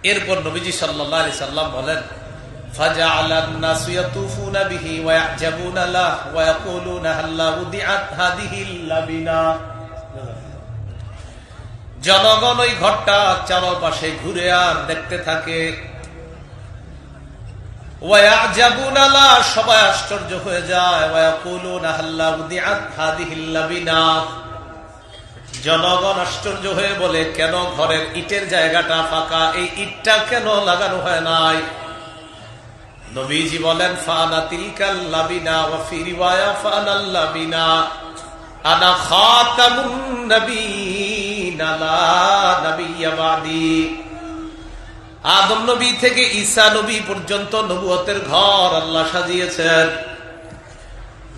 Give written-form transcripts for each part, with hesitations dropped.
এরপর নবীজি সাল্লাল্লাহু আলাইহি সাল্লাম বলেন, ফাজআলান নাসু ইয়াতুফুনা বিহি ওয়া ইয়াজাবুনা লাহু ওয়া ইয়াকুলুনা হাল্লা উদিআত হাদিহিল লাবিনা। জনগণ ওই ঘরটা চারপাশে ঘুরে আর দেখতে থাকে। ওয়া ইয়াজাবুনা লাহু, সবাই আশ্চর্য হয়ে যায়। ওয়া ইয়াকুলুনা হাল্লা উদিআত হাদিহিল লাবিনা, জনগণ আশ্চর্য হয়ে বলে, কেন ঘরের ইটের জায়গাটা ফাঁকা, এই ইটটা কেন লাগানো হয় নাই? নবীজি বলেন, ফানা তিলকাল লাবিনা ওয়া ফি রিওয়ায়া ফানাল লাবিনা আনা খাতামুন নবিয়্যিনা লা নাবিয়্যা বাদি। আদম নবী থেকে ঈসা নবী পর্যন্ত নবুয়তের ঘর আল্লাহ সাজিয়েছেন।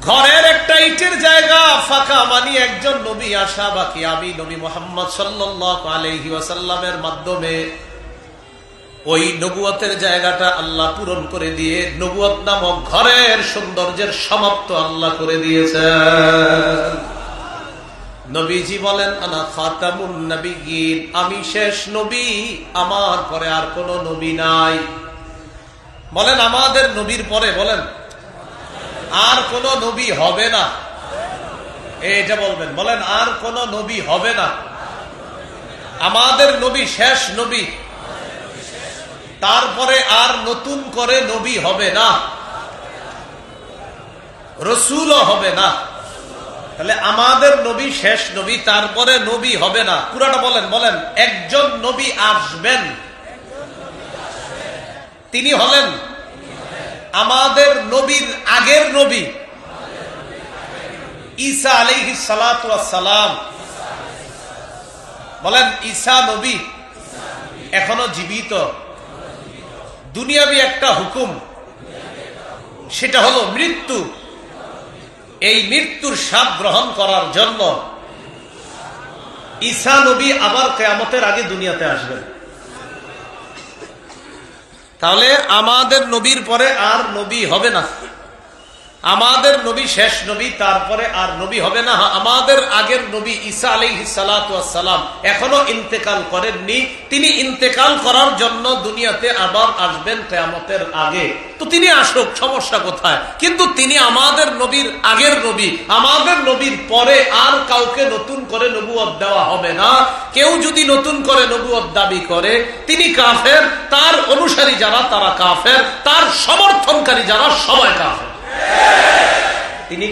ঘরের একটা ইটের জায়গা ফাঁকা মানে একজন নবী আসা বাকি। আমি নবী মুহাম্মদ সাল্লাল্লাহু আলাইহি ওয়াসাল্লামের মাধ্যমে ওই নবুয়তের জায়গাটা আল্লাহ পূরণ করে দিয়ে নবুয়ত নামক ঘরের সৌন্দর্যের সমাপ্ত আল্লাহ করে দিয়েছেন। নবীজি বলেন, আনা খাতামুন নবিয়্যিন, আমি শেষ নবী, আমার পরে আর কোন নবী নাই। বলেন আমাদের নবীর পরে বলেন আর কোন নবী হবে না। এটা বলবেন, বলেন আর কোন নবী হবে না। আমাদের নবী শেষ নবী, তারপরে আর নতুন করে নবী হবে না, রসুলও হবে না। তাহলে আমাদের নবী শেষ নবী, তারপরে নবী হবে না। পুরাটা বলেন, বলেন একজন নবী আসবেন, তিনি হলেন আমাদের নবীর আগের নবী ঈসা আলাইহিস সালাতু ওয়াস সালাম। বলেন ঈসা নবী এখনো জীবিত। দুনিয়াবি একটা হুকুম, সেটা হলো মৃত্যু। এই মৃত্যুর স্বাদ গ্রহণ করার জন্য ঈসা নবী আবার কিয়ামতের আগে দুনিয়াতে আসবেন। তাহলে আমাদের নবীর পরে আর নবী হবে না। আমাদের নবী শেষ নবী, তারপরে আর নবী হবে না। আমাদের আগের নবী ঈসা আলাইহিস সালাতু ওয়াস সালাম এখনো ইন্তেকাল করেননি। তিনি ইন্তেকাল করার জন্য দুনিয়াতে আবার আসবেন কিয়ামতের আগে। তো তিনি আসুক, সমস্যা কোথায়? কিন্তু তিনি আমাদের নবীর আগের নবী, আমাদের নবীর পরে আর কাউকে নতুন করে নবুয়ত দেওয়া হবে না। কেউ যদি নতুন করে নবুয়ত দাবি করে, তিনি কাফের, তার অনুসারী যারা তারা কাফের, তার সমর্থনকারী যারা সবাই কাফের। তিনি